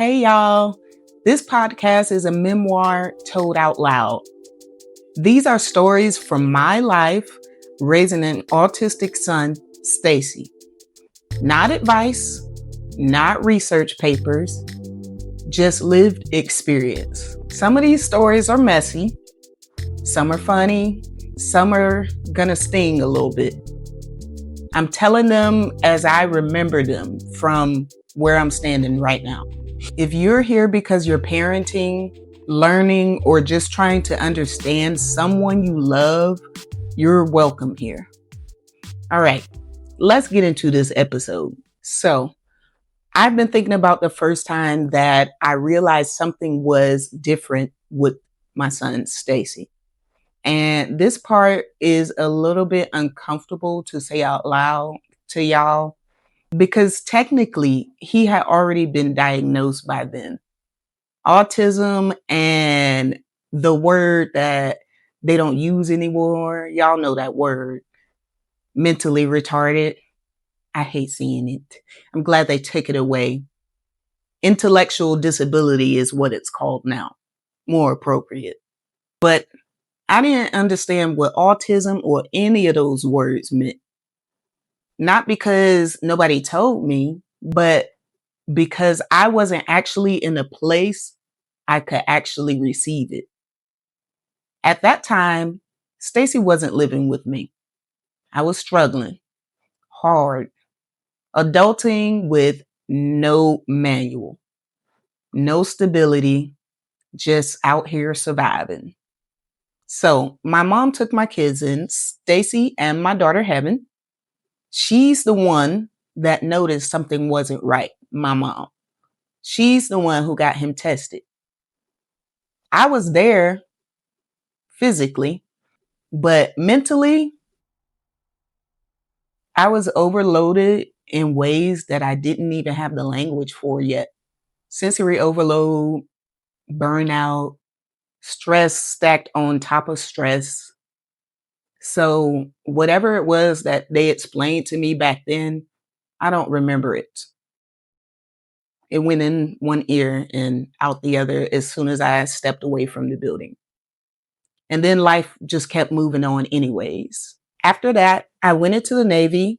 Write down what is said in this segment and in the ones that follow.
Hey, y'all. This podcast is a memoir told out loud. These are stories from my life raising an autistic son, Ste'ce. Not advice, not research papers, just lived experience. Some of these stories are messy, some are funny, some are gonna sting a little bit. I'm telling them as I remember them from where I'm standing right now. If you're here because you're parenting, learning, or just trying to understand someone you love, you're welcome here. All right, let's get into this episode. So, I've been thinking about the first time that I realized something was different with my son, Ste'ce. And this part is a little bit uncomfortable to say out loud to y'all because technically he had already been diagnosed by then. Autism and the word that they don't use anymore, y'all know that word, mentally retarded. I hate seeing it. I'm glad they took it away. Intellectual disability is what it's called now. More appropriate. But I didn't understand what autism or any of those words meant. Not because nobody told me, but because I wasn't actually in a place I could actually receive it. At that time, Ste'ce wasn't living with me. I was struggling hard, adulting with no manual, no stability, just out here surviving. So my mom took my kids in, Ste'ce and my daughter Heaven. She's the one that noticed something wasn't right, my mom. She's the one who got him tested. I was there physically, but mentally, I was overloaded in ways that I didn't even have the language for yet. Sensory overload, burnout, stress stacked on top of stress. So whatever it was that they explained to me back then, I don't remember it. It went in one ear and out the other as soon as I stepped away from the building. And then life just kept moving on anyways. After that, I went into the Navy,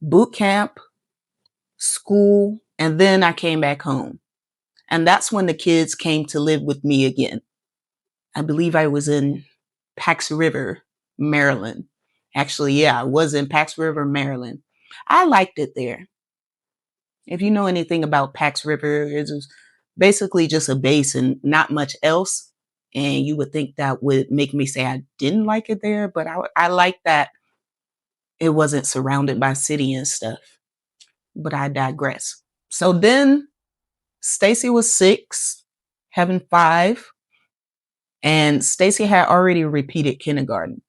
boot camp, school, and then I came back home. And that's when the kids came to live with me again. I believe I was in Pax River, Maryland. Actually, yeah, I was in Pax River, Maryland. I liked it there. If you know anything about Pax River, it's basically just a base and not much else. And you would think that would make me say I didn't like it there, but I liked that it wasn't surrounded by city and stuff. But I digress. So then Ste'ce was 6, Heaven 5, and Ste'ce had already repeated kindergarten.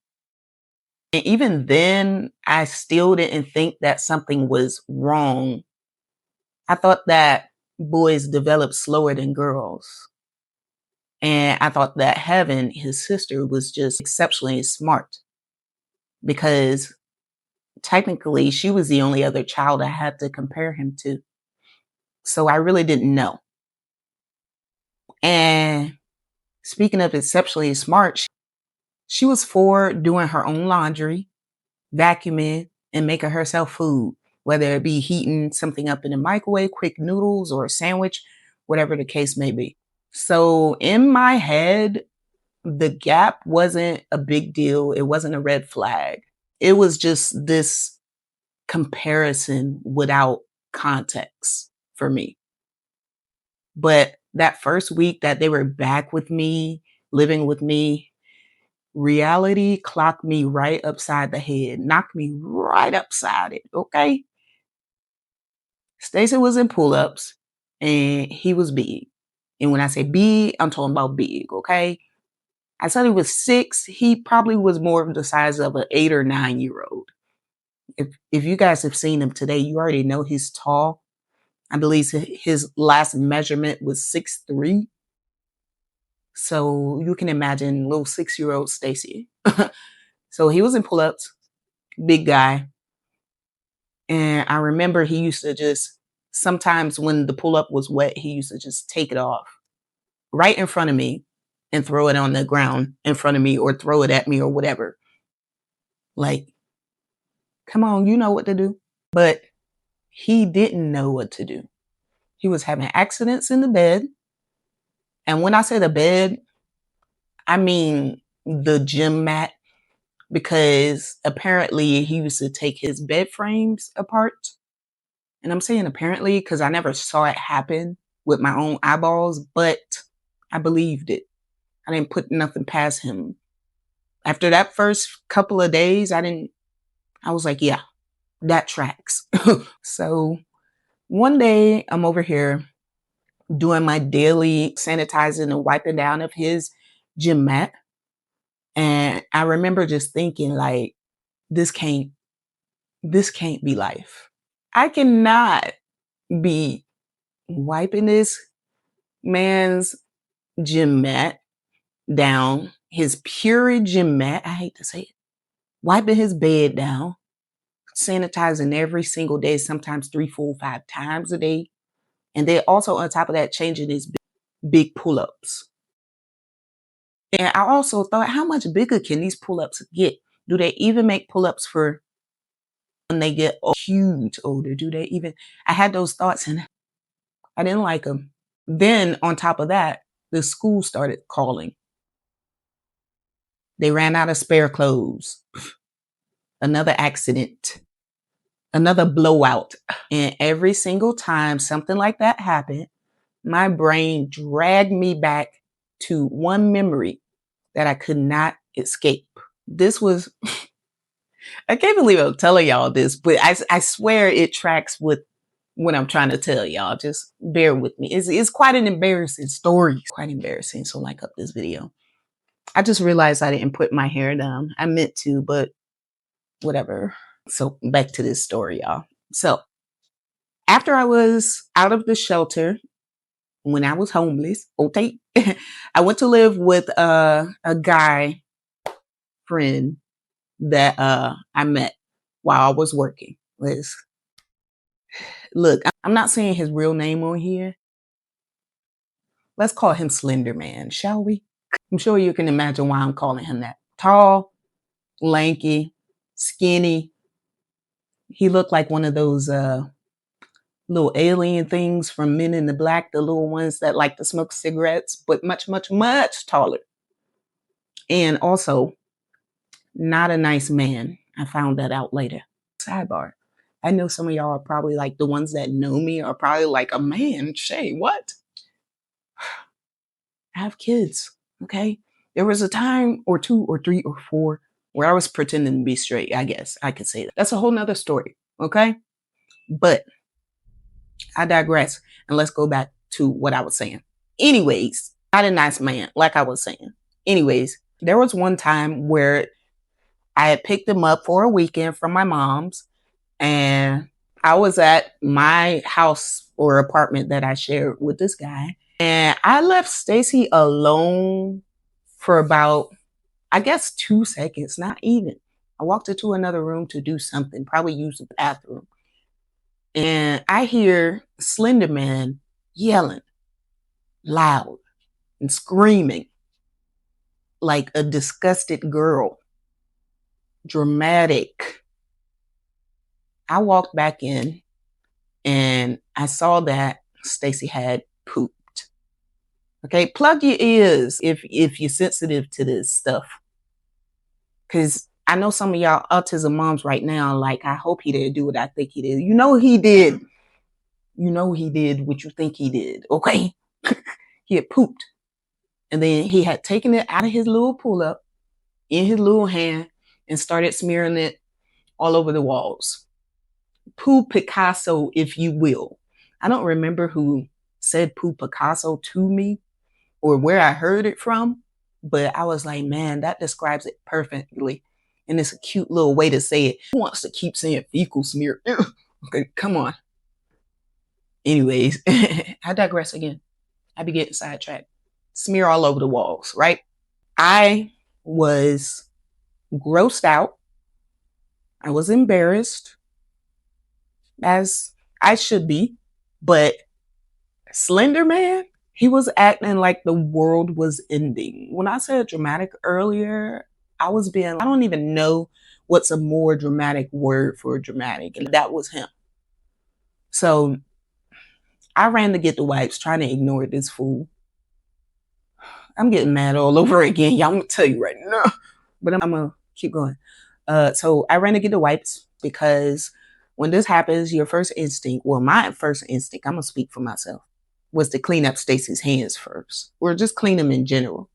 And even then, I still didn't think that something was wrong. I thought that boys developed slower than girls. And I thought that Heaven, his sister, was just exceptionally smart because technically she was the only other child I had to compare him to. So I really didn't know. And speaking of exceptionally smart, she was 4 doing her own laundry, vacuuming, and making herself food, whether it be heating something up in the microwave, quick noodles or a sandwich, whatever the case may be. So in my head, the gap wasn't a big deal. It wasn't a red flag. It was just this comparison without context for me. But that first week that they were back with me, living with me, reality clocked me right upside the head, knocked me right upside it, okay? Ste'ce was in pull-ups and he was big. And when I say big, I'm talking about big, okay? I said he was 6. He probably was more of the size of an 8 or 9-year-old. If you guys have seen him today, you already know he's tall. I believe his last measurement was 6'3". So you can imagine little 6-year-old Ste'ce. So he was in pull-ups, big guy. And I remember he used to just sometimes when the pull-up was wet, he used to just take it off right in front of me and throw it on the ground in front of me or throw it at me or whatever. Like, come on, you know what to do. But he didn't know what to do. He was having accidents in the bed. And when I say the bed, I mean the gym mat, because apparently he used to take his bed frames apart. And I'm saying apparently because I never saw it happen with my own eyeballs, but I believed it. I didn't put nothing past him. After that first couple of days, I was like, yeah, that tracks. So one day I'm over here doing my daily sanitizing and wiping down of his gym mat. And I remember just thinking like, this can't be life. I cannot be wiping this man's gym mat down, his pure gym mat. I hate to say it. Wiping his bed down, sanitizing every single day, sometimes 3, 4, 5 times a day. And then also on top of that, changing his big pull-ups. And I also thought, how much bigger can these pull-ups get? Do they even make pull-ups for when they get huge older? Do they even? I had those thoughts and I didn't like them. Then on top of that, the school started calling. They ran out of spare clothes. Another accident. Another blowout. And every single time something like that happened, my brain dragged me back to one memory that I could not escape. This was, I can't believe I'm telling y'all this, but I swear it tracks with what I'm trying to tell y'all. Just bear with me. It's quite an embarrassing story. Quite embarrassing. So like up this video. I just realized I didn't put my hair down. I meant to, but whatever. So back to this story, y'all. So after I was out of the shelter, when I was homeless, okay, I went to live with a guy friend that I met while I was working. Look, I'm not saying his real name on here. Let's call him Slender Man, shall we? I'm sure you can imagine why I'm calling him that. Tall, lanky, skinny. He looked like one of those little alien things from Men in the Black, the little ones that like to smoke cigarettes, but much, much, much taller. And also, not a nice man. I found that out later. Sidebar. I know some of y'all are probably like, the ones that know me are probably like, a man, Shay, what? I have kids, okay? There was a time or 2 or 3 or 4 where I was pretending to be straight, I guess. I could say that. That's a whole nother story, okay? But I digress, and let's go back to what I was saying. Anyways, not a nice man, like I was saying. Anyways, there was one time where I had picked him up for a weekend from my mom's, and I was at my house or apartment that I shared with this guy. And I left Ste'ce alone for about, I guess, 2 seconds, not even. I walked into another room to do something, probably use the bathroom. And I hear Slender Man yelling loud and screaming like a disgusted girl. Dramatic. I walked back in and I saw that Ste'ce had pooped. Okay, plug your ears if you're sensitive to this stuff. Because I know some of y'all autism moms right now, like, I hope he didn't do what I think he did. You know he did. You know he did what you think he did, okay? He had pooped. And then he had taken it out of his little pull-up in his little hand and started smearing it all over the walls. Poo Picasso, if you will. I don't remember who said Poo Picasso to me or where I heard it from, but I was like, man, that describes it perfectly. And it's a cute little way to say it. Who wants to keep saying fecal smear? Okay, come on. Anyways, I digress again. I be getting sidetracked. Smear all over the walls, right? I was grossed out. I was embarrassed, as I should be. But Slender Man, he was acting like the world was ending. When I said dramatic earlier, I don't even know what's a more dramatic word for dramatic. And that was him. So I ran to get the wipes, trying to ignore this fool. I'm getting mad all over again. Y'all, I'm gonna tell you right now. But I'm gonna keep going. So I ran to get the wipes because when this happens, your first instinct, well, my first instinct, I'm gonna speak for myself, was to clean up Ste'ce's hands first, or just clean them in general.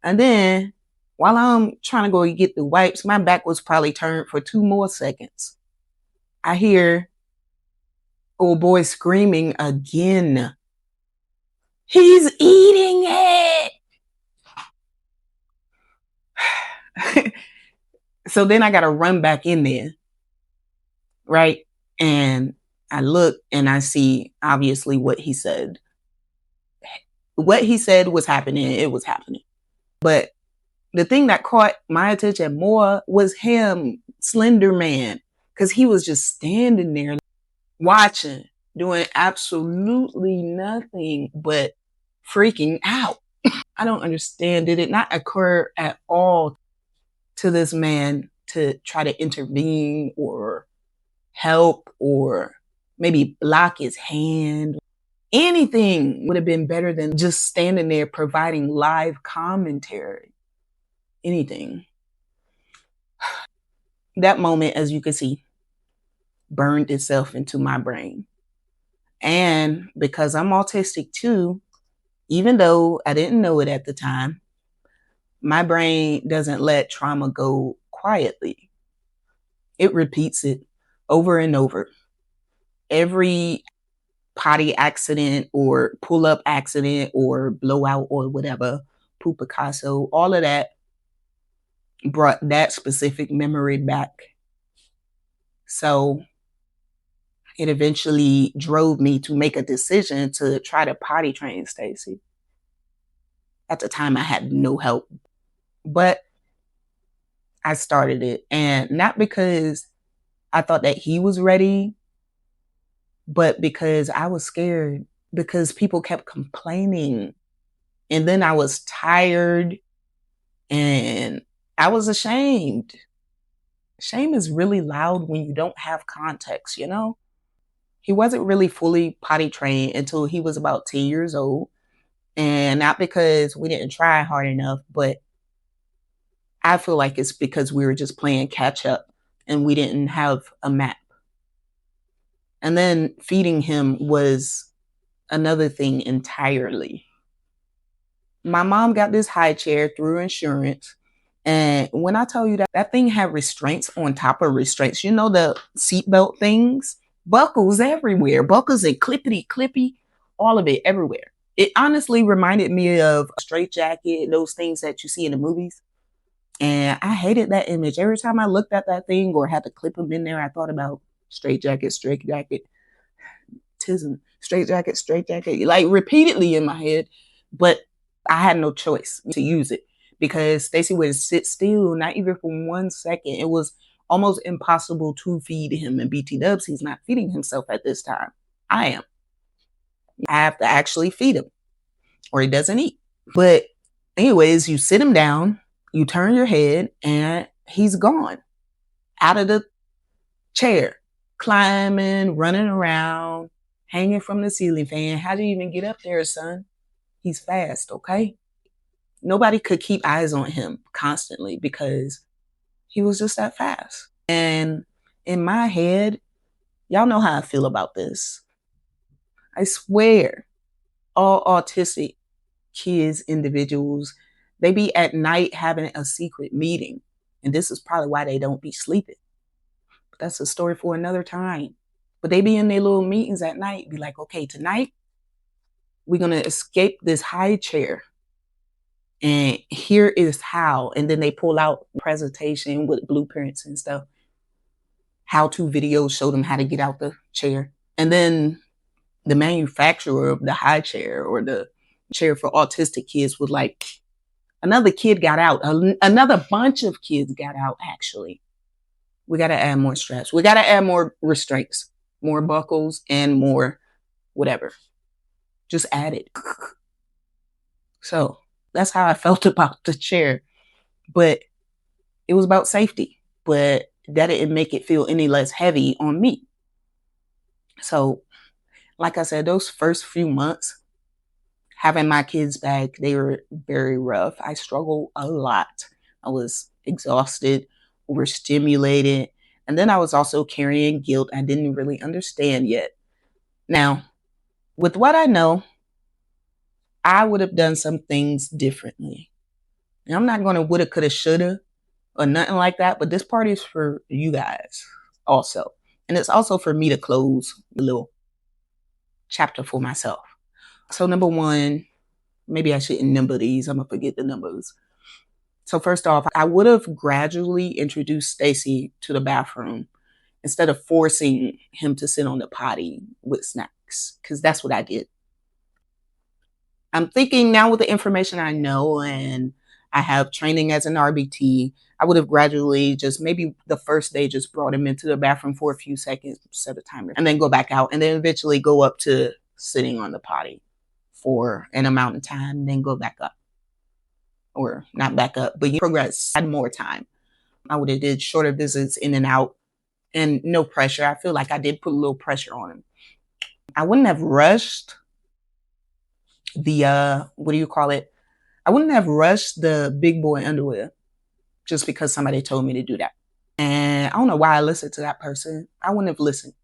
And then while I'm trying to go get the wipes, my back was probably turned for 2 more seconds. I hear old boy screaming again. He's eating it. So then I got to run back in there, right? And I look and I see obviously what he said. What he said was happening. It was happening. But the thing that caught my attention more was him, Slender Man, because he was just standing there watching, doing absolutely nothing but freaking out. I don't understand. Did it not occur at all to this man to try to intervene or help or maybe block his hand? Anything would have been better than just standing there providing live commentary. Anything. That moment, as you can see, burned itself into my brain. And because I'm autistic too, even though I didn't know it at the time, my brain doesn't let trauma go quietly. It repeats it over and over. Every potty accident or pull up accident or blowout or whatever, poop Picasso, all of that brought that specific memory back. So it eventually drove me to make a decision to try to potty train Ste'ce. At the time, I had no help, but I started it. And not because I thought that he was ready, but because I was scared because people kept complaining. And then I was tired and I was ashamed. Shame is really loud when you don't have context, you know? He wasn't really fully potty trained until he was about 10 years old. And not because we didn't try hard enough, but I feel like it's because we were just playing catch up and we didn't have a map. And then feeding him was another thing entirely. My mom got this high chair through insurance. And when I tell you that that thing had restraints on top of restraints, you know, the seatbelt things, buckles everywhere, buckles and clippy, all of it everywhere. It honestly reminded me of a straight jacket, those things that you see in the movies. And I hated that image. Every time I looked at that thing or had to clip them in there, I thought about straight jacket, tism, straight jacket, like repeatedly in my head. But I had no choice to use it because Ste'ce would sit still, not even for 1 second. It was almost impossible to feed him. And BT Dubs, he's not feeding himself at this time. I am. I have to actually feed him or he doesn't eat. But anyways, you sit him down, you turn your head, and he's gone out of the chair, climbing, running around, hanging from the ceiling fan. How do you even get up there, son? He's fast, okay? Nobody could keep eyes on him constantly because he was just that fast. And in my head, y'all know how I feel about this. I swear, all autistic kids, individuals, they be at night having a secret meeting. And this is probably why they don't be sleeping. But that's a story for another time. But they be in their little meetings at night, be like, okay, tonight we're going to escape this high chair. And here is how. And then they pull out a presentation with blueprints and stuff. How-to videos show them how to get out the chair. And then the manufacturer of the high chair or the chair for autistic kids was like, another kid got out. Another bunch of kids got out, actually. We got to add more straps. We got to add more restraints, more buckles, and more whatever. Just add it. So that's how I felt about the chair. But it was about safety. But that didn't make it feel any less heavy on me. So, like I said, those first few months, having my kids back, they were very rough. I struggled a lot. I was exhausted, overstimulated, and then I was also carrying guilt I didn't really understand yet. Now, with what I know, I would have done some things differently. And I'm not going to woulda, coulda, shoulda, or nothing like that, but this party is for you guys also. And it's also for me to close a little chapter for myself. So number one, maybe I shouldn't number these. I'm going to forget the numbers. So first off, I would have gradually introduced Ste'ce to the bathroom instead of forcing him to sit on the potty with snacks, because that's what I did. I'm thinking now with the information I know and I have training as an RBT, I would have gradually just maybe the first day just brought him into the bathroom for a few seconds, set a timer, and then go back out and then eventually go up to sitting on the potty for an amount of time, then go back up. Or not back up, but you progress, had more time. I would have did shorter visits in and out and no pressure. I feel like I did put a little pressure on him. I wouldn't have rushed the, what do you call it? I wouldn't have rushed the big boy underwear just because somebody told me to do that. And I don't know why I listened to that person. I wouldn't have listened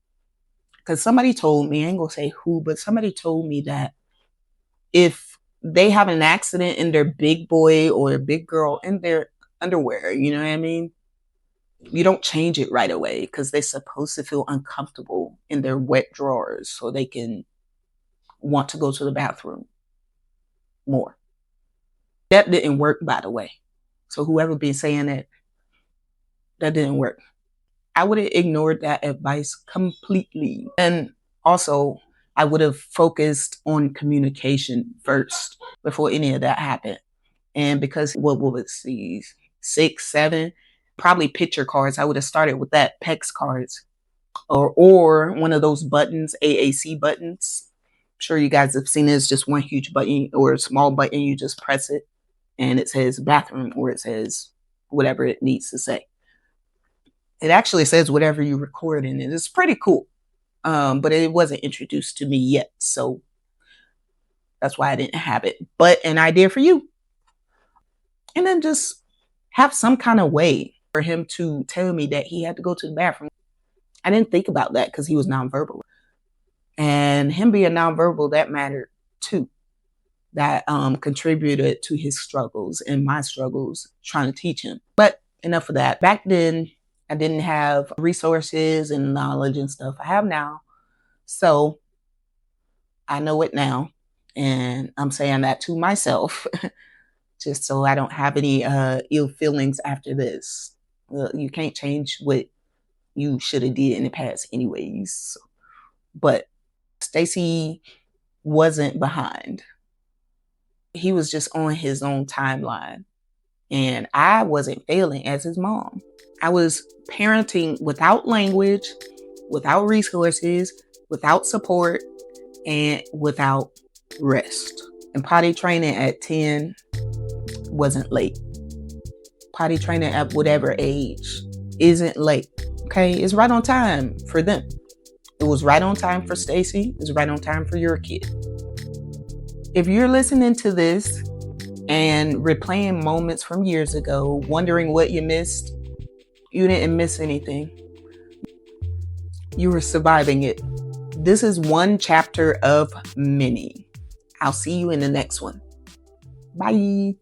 because somebody told me, I ain't gonna say who, but somebody told me that if they have an accident in their big boy or big girl in their underwear, you know what I mean? You don't change it right away because they're supposed to feel uncomfortable in their wet drawers so they can want to go to the bathroom more. That didn't work, by the way. So whoever been saying that didn't work. I would have ignored that advice completely. And also, I would have focused on communication first before any of that happened. And because what was these 6, 7, probably picture cards, I would have started with that PEX cards or one of those buttons, AAC buttons. I'm sure you guys have seen it. It's just one huge button or a small button. You just press it and it says bathroom or it says whatever it needs to say. It actually says whatever you record in it. It's pretty cool. But it wasn't introduced to me yet. So that's why I didn't have it. But an idea for you. And then just have some kind of way for him to tell me that he had to go to the bathroom. I didn't think about that because he was nonverbal. And him being nonverbal, that mattered too. That contributed to his struggles and my struggles trying to teach him. But enough of that. Back then, I didn't have resources and knowledge and stuff I have now. So I know it now. And I'm saying that to myself, just so I don't have any ill feelings after this. You can't change what you should have did in the past anyways. But Ste'ce wasn't behind. He was just on his own timeline. And I wasn't failing as his mom. I was parenting without language, without resources, without support, and without rest. And potty training at 10 wasn't late. Potty training at whatever age isn't late. Okay, it's right on time for them. It was right on time for Ste'ce. It was right on time for your kid. If you're listening to this and replaying moments from years ago, wondering what you missed, you didn't miss anything. You were surviving it. This is one chapter of many. I'll see you in the next one. Bye.